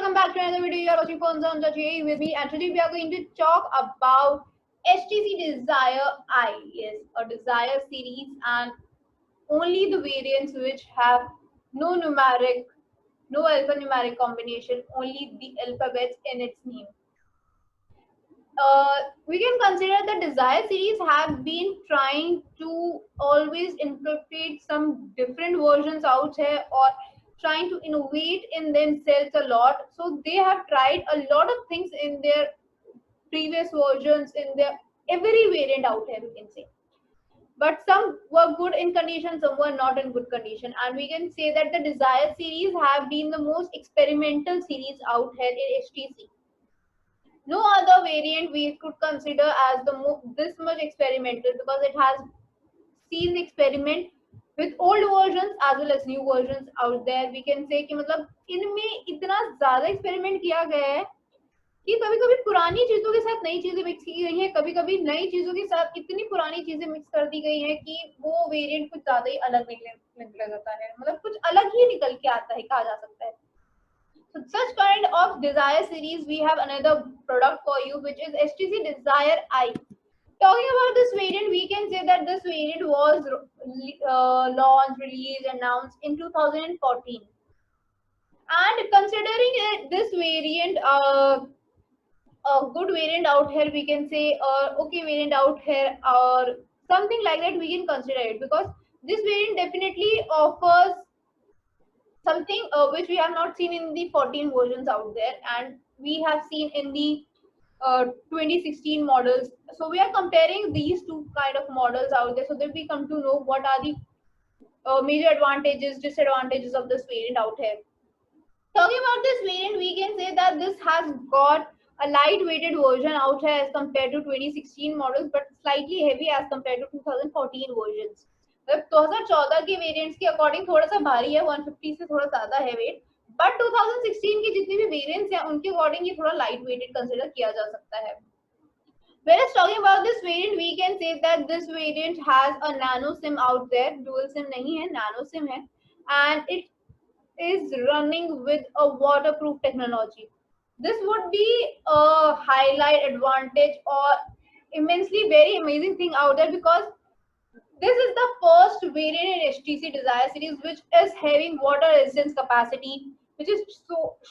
welcome back to another video. You are watching Phones on Touch here with me, and today we are going to talk about HTC Desire I. Yes, a Desire series, and only the variants which have no numeric, no alphanumeric combination, only the alphabets in its name. We can consider the Desire series have been trying to always incorporate some different versions out here, or trying to innovate in themselves a lot. So they have tried a lot of things in their previous versions, in their every variant out here, we can say. But some were good in condition, some were not in good condition, and we can say that the Desire series have been the most experimental series out here in HTC. No other variant we could consider as this much experimental, because it has seen the experiment with old versions as well as new versions out there. We can say कि मतलब इनमें इतना ज्यादा experiment किया गया है कि कभी कभी पुरानी चीजों के साथ नई चीजें मिक्स की गई हैं, कभी कभी नई चीजों के साथ इतनी पुरानी चीजें मिक्स कर दी गई हैं कि वो वेरिएंट कुछ ज्यादा ही अलग निकल जाता है, मतलब कुछ अलग ही निकल के आता है, कहा जा सकता है. So such kind of Desire series, we have another product for you, which is HTC Desire I. Talking about this variant, we can say that this variant was launched, released, announced in 2014. And considering this variant, a good variant out here, we can say, okay variant out here, or something like that, we can consider it, because this variant definitely offers something which we have not seen in the 14 versions out there, and we have seen in the 2016 models. So we are comparing these two kind of models out there, so that we come to know what are the major advantages, disadvantages of this variant out here. Talking about this variant, we can say that this has got a light-weighted version out here as compared to 2016 models, but slightly heavy as compared to 2014 versions. 2014 के variants के according थोड़ा सा भारी है, 150 से थोड़ा ज्यादा है वेट, बट 2016 की जितनी भी वेरिएंट्स हैं उनके अकॉर्डिंग ये थोड़ा लाइट वेटेड कंसीडर किया जा सकता है. Whereas talking about this variant, we can say that this variant has a nano SIM out there. Dual SIM नहीं है, nano SIM है, and it is running with a waterproof technology. This would be a highlight advantage or immensely very amazing thing out there, because this is the first variant in HTC Desire series which is having water resistance capacity, which is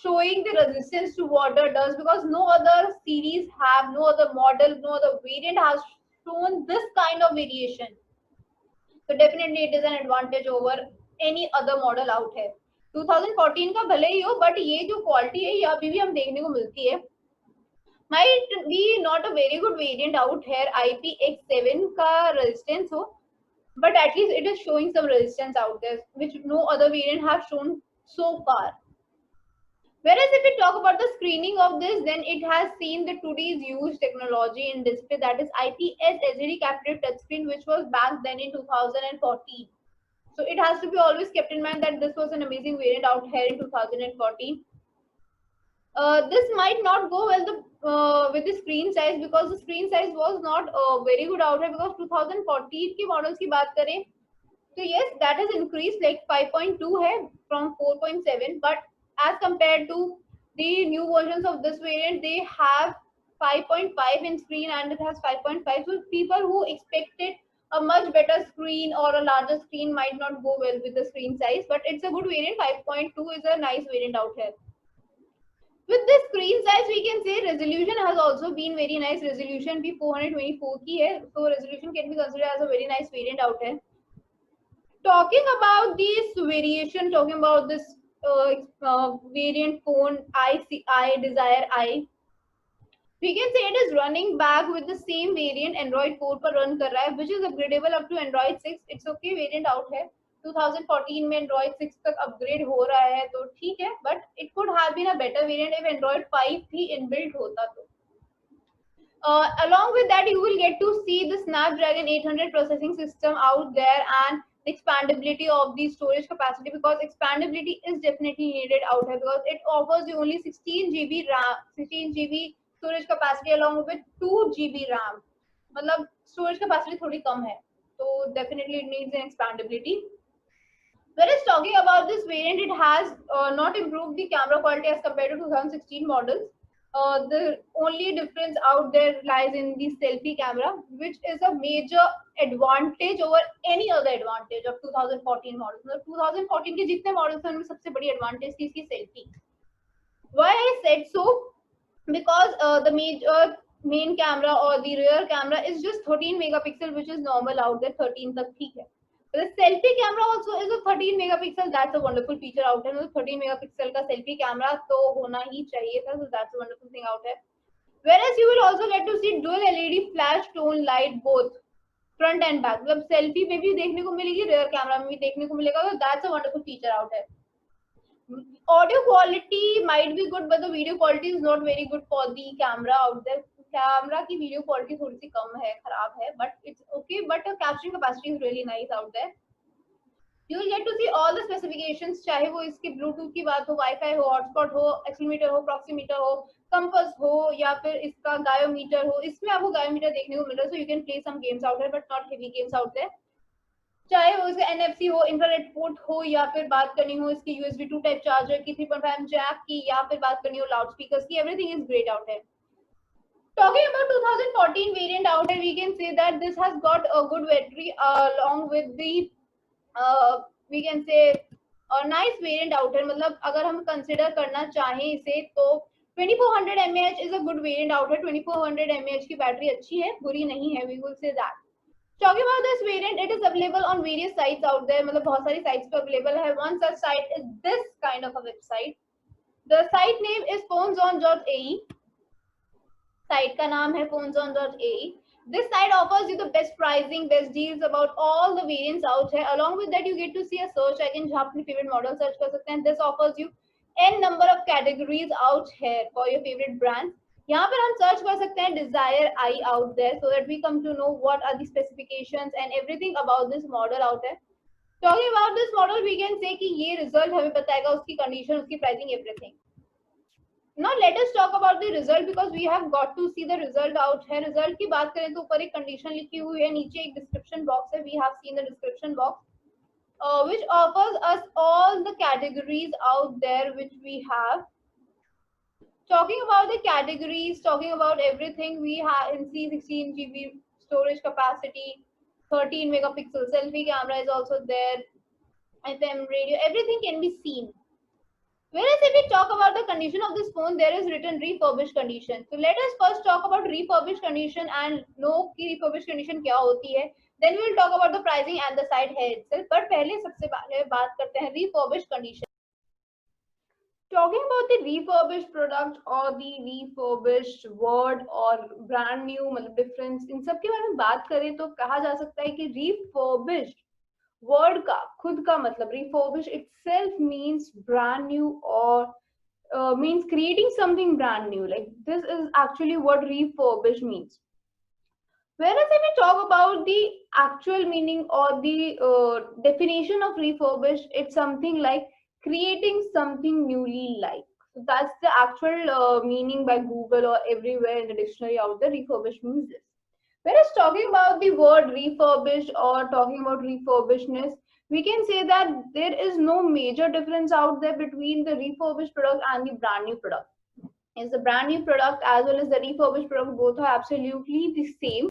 showing the resistance to water does, because no other series have, no other model, no other variant has shown this kind of variation. So definitely it is an advantage over any other model out here. 2014 का भले ही हो, but ये जो quality है ये अभी भी हम देखने को मिलती है. Might be not a very good variant out here, IPX7 का resistance हो, but at least it is showing some resistance out there, which no other variant have shown so far. Whereas if we talk about the screening of this, then it has seen the today's used technology in display, that is IPS LCD captive touchscreen, which was back then in 2014. So it has to be always kept in mind that this was an amazing variant out here in 2014. This might not go well with the screen size, because the screen size was not very good out here, because 2014 के models की बात करें तो yes, that has increased like 5.2 है from 4.7, but as compared to the new versions of this variant, they have 5.5 in screen and it has 5.5. So people who expected a much better screen or a larger screen might not go well with the screen size, but it's a good variant. 5.2 is a nice variant out here. With this screen size, we can say resolution has also been very nice. Resolution भी 424 की है, so resolution can be considered as a very nice variant out here. Talking about this variation, talking about this variant phone I Desire I, we can say it is running back with the same variant Android 4 पर run कर रहा है, which is upgradable up to Android 6. It's okay variant out है. 2014 में Android 6 तक upgrade हो रहा है तो ठीक है, but it could have been a better variant if Android 5 भी inbuilt होता तो. Along with that, you will get to see the Snapdragon 800 processing system out there, and the expandability of the storage capacity, because expandability is definitely needed out here, because it offers you only 16 GB RAM, 16 GB storage capacity along with 2 GB RAM. मतलब storage capacity थोड़ी कम है, तो definitely it needs an expandability. Whereas talking about this variant, it has not improved the camera quality as compared to 2016 models. The only difference out there lies in the selfie camera, which is a major advantage over any other advantage of 2014 models. मतलब 2014 के जितने models हैं उनमें सबसे बड़ी advantage थी इसकी selfie. Why I said so? Because the main camera or the rear camera is just 13 megapixel, which is normal out there. 13 तक ठीक है. The selfie camera also is a 13 megapixel. That's a wonderful feature out there. 13 megapixel का selfie camera तो होना ही चाहिए था. So that's a wonderful thing out there. Whereas you will also get to see dual LED flash tone light both front and back. मतलब selfie में भी देखने को मिलेगी, rear camera में भी देखने को मिलेगा. So that's a wonderful feature out there. Audio quality might be good, but the video quality is not very good for the camera out there. Camera की video quality थोड़ी सी कम है, खराब है, but it's okay. But the capturing capacity is really nice out there. You will get to see all the specifications, चाहे वो इसकी Bluetooth की बात हो, Wi-Fi हो, hotspot हो, accelerometer हो, proximeter हो, compass हो, या फिर इसका gyroscope हो. इसमें आपको gyroscope देखने को मिल रहा है, so you can play some games out there, but not heavy games out there. चाहे वो इसका NFC हो, इंफ्रारेड पोर्ट हो, या फिर बात करनी हो इसकी USB 2 टाइप चार्जर की, 3.5 जैक की, या फिर बात करनी हो लाउड स्पीकर्स की, एवरीथिंग इज ग्रेट आउट है. Talking about 2014 variant out here, we can say that this has got a good battery along with the we can say a nice variant out here. मतलब अगर हम consider करना चाहें इसे तो 2400 mAh is a good variant out here. 2400 mAh की battery अच्छी है, बुरी नहीं है, we will say that. Talking about this variant, it is available on various sites out there. मतलब बहुत सारी sites पे available है. One such site is this kind of a website. The site name is phoneZone.ae. Site का नाम है phoneZone.ae. This site offers you the best pricing, best deals about all the variants out here. Along with that, you get to see a search icon जहाँ अपनी favorite model search कर सकते हैं. This offers you n number of categories out here for your favorite brands. यहाँ पर हम search कर सकते हैं Desire I out there, so that we come to know what are the specifications and everything about this model out there. Talking about this model, we can say कि ये result हमें बताएगा उसकी condition, उसकी pricing, everything. Now let us talk about the result because we have got to see the result out here. Result की बात करें तो ऊपर एक condition लिखी हुई है, नीचे एक description box है. We have seen the description box, which offers us all the categories out there which we have. Talking about the categories, talking about everything, we have in C16 GB storage capacity, 13 megapixel selfie camera is also there, FM radio, everything can be seen. Whereas if we talk about the condition of this phone, there is written refurbished condition. So let us first talk about refurbished condition and know कि refurbished condition क्या होती है. Then we will talk about the pricing and the site here itself. But पहले सबसे पहले बात करते हैं refurbished condition. Talking about the refurbished product or the refurbished word or brand new मतलब difference, इन सब के बारे में बात करें तो कहा जा सकता है कि refurbished word का खुद का मतलब refurbished itself means brand new or means creating something brand new. Like this is actually what refurbished means. Whereas if we talk about the actual meaning or the definition of refurbished, it's something like creating something newly like. So that's the actual meaning by Google or everywhere in the dictionary out there. Refurbished means this. Whereas talking about the word refurbished or talking about refurbishedness, we can say that there is no major difference out there between the refurbished product and the brand new product. Is the brand new product as well as the refurbished product, both are absolutely the same.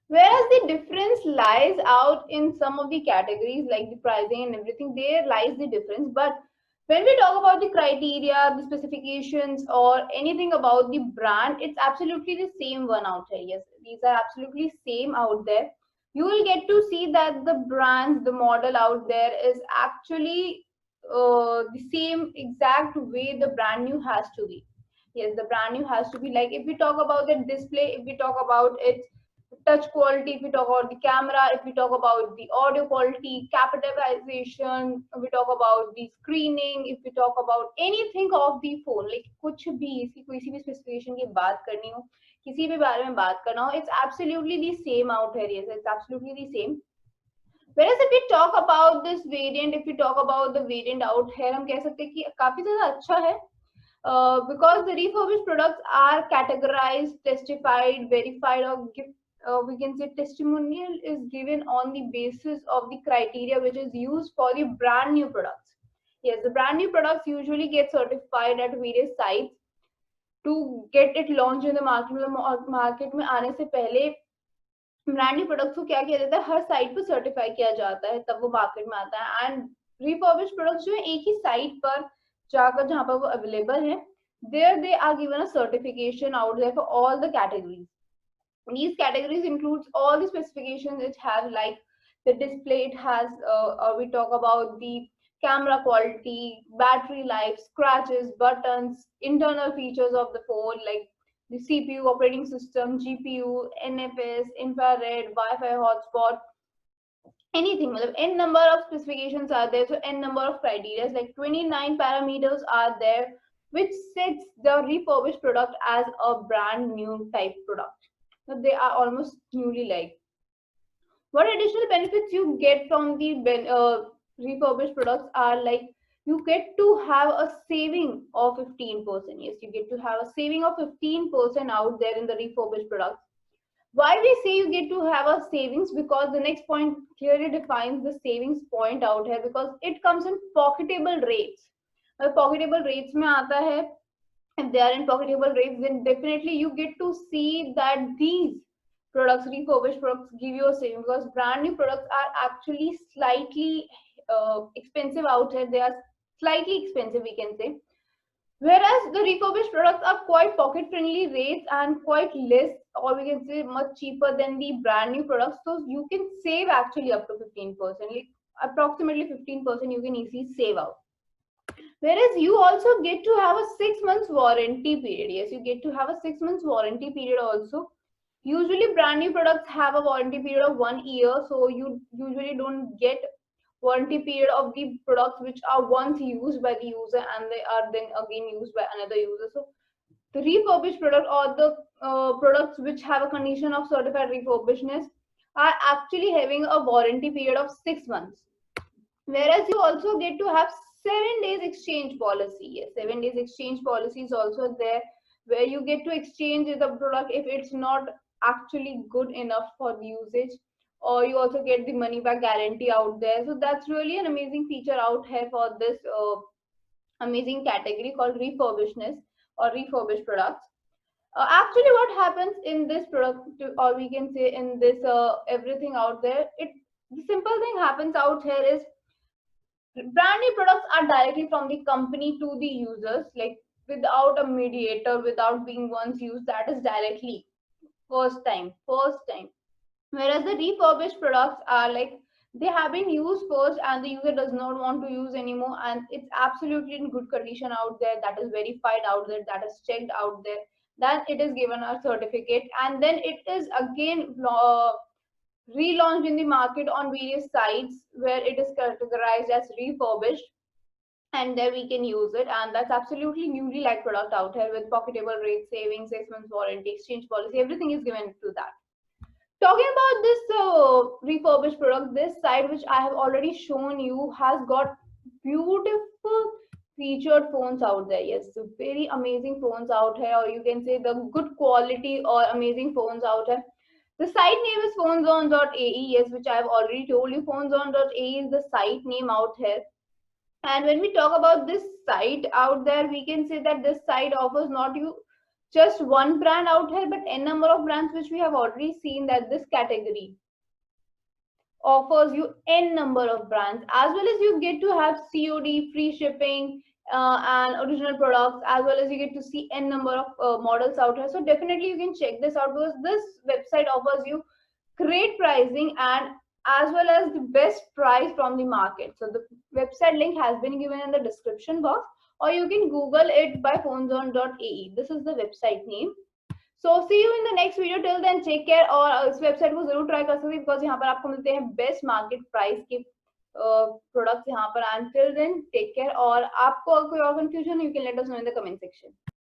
Whereas the difference lies out in some of the categories like the pricing and everything, there lies the difference. But when we talk about the criteria, the specifications or anything about the brand, it's absolutely the same one out here. Yes, these are absolutely same out there. You will get to see that the brands, the model out there is actually the same exact way the brand new has to be. Yes, the brand new has to be like, if we talk about the display, if we talk about its touch quality, if we talk about the camera, if we talk about the audio quality, capitalization, if we talk about the screening, if we talk about anything of the phone, like कुछ भी इसकी कोई सी भी specification की बात करनी हो, किसी भी बारे में बात करना हो, it's absolutely the same out here. Yes, it's absolutely the same. Whereas if we talk about this variant, if we talk about the variant out here, हम कह सकते हैं कि काफी ज़्यादा अच्छा है. Because the refurbished products are categorized, testified, verified, or we can say testimonial is given on the basis of the criteria which is used for the brand new products. Yes, the brand new products usually get certified at various sites to get it launched in the market. Market में आने से पहले brand new products को क्या किया जाता है, हर site पर सर्टिफाई किया जाता है, तब वो मार्केट में आता है. एंड रिफर्बिश प्रोडक्ट्स जो है एक ही साइट पर जाकर जहां पर वो अवेलेबल है, there they are given a certification out there for all the categories. These categories includes all the specifications it has, like the display it has, or we talk about the camera quality, battery life, scratches, buttons, internal features of the phone, like the CPU, operating system, GPU, NFS, infrared, Wi-Fi hotspot, anything. N number of specifications are there, so N number of criteria, like 29 parameters are there, which sets the refurbished product as a brand new type product. So they are almost newly like. What additional benefits you get from the refurbished products are like, you get to have a saving of 15%. Yes, you get to have a saving of 15% out there in the refurbished products. Why we say you get to have a savings? Because the next point clearly defines the savings point out here, because it comes in pocketable rates. Pocketable rates में आता है, if they are in pocketable rates, then definitely you get to see that these products, refurbished products, give you a saving, because brand new products are actually slightly expensive out here. They are slightly expensive, we can say, whereas the refurbished products are quite pocket friendly rates and quite less, or we can say much cheaper than the brand new products. So you can save actually up to 15%, like approximately 15% you can easily save out. Whereas you also get to have a 6 months warranty period. Yes, you get to have a 6 months warranty period also. Usually brand new products have a warranty period of 1 year, so you usually don't get warranty period of the products which are once used by the user and they are then again used by another user. So the refurbished product, or the products which have a condition of certified refurbishness, are actually having a warranty period of 6 months. Whereas you also get to have 7 days exchange policy. Yes, 7 days exchange policy is also there, where you get to exchange the product if it's not actually good enough for the usage, or you also get the money back guarantee out there. So that's really an amazing feature out here for this amazing category called refurbishness or refurbished products. Actually, what happens in this product, or we can say in this everything out there, the simple thing happens out here is, brand new products are directly from the company to the users, like without a mediator, without being once used. That is directly first time. Whereas the refurbished products are like, they have been used first and the user does not want to use anymore, and it's absolutely in good condition out there, that is verified out there, that is checked out there, then it is given a certificate, and then it is again relaunched in the market on various sites where it is categorized as refurbished, and there we can use it. And that's absolutely newly like product out here with pocketable rate, savings, 6 months warranty, exchange policy, everything is given to that. Talking about this refurbished product, this side which I have already shown you has got beautiful featured phones out there. Yes, so very amazing phones out here, or you can say the good quality or amazing phones out here. The site name is phoneZone.ae, yes, which I have already told you. PhoneZone.ae is the site name out here. And when we talk about this site out there, we can say that this site offers not you just one brand out here, but n number of brands, which we have already seen that this category offers you n number of brands, as well as you get to have COD, free shipping, and original products, as well as you get to see n number of models out here. So definitely you can check this out, because this website offers you great pricing and as well as the best price from the market. So the website link has been given in the description box, or you can Google it by phonezone.ae. This is the website name. So see you in the next video. Till then, take care. और इस website को जरूर try कर सकते हैं, because यहाँ पर आपको मिलते हैं बेस्ट मार्केट प्राइस के प्रोडक्ट्स यहाँ पर. And till then take care. और आपको कोई और confusion, you can let us know in the comment section.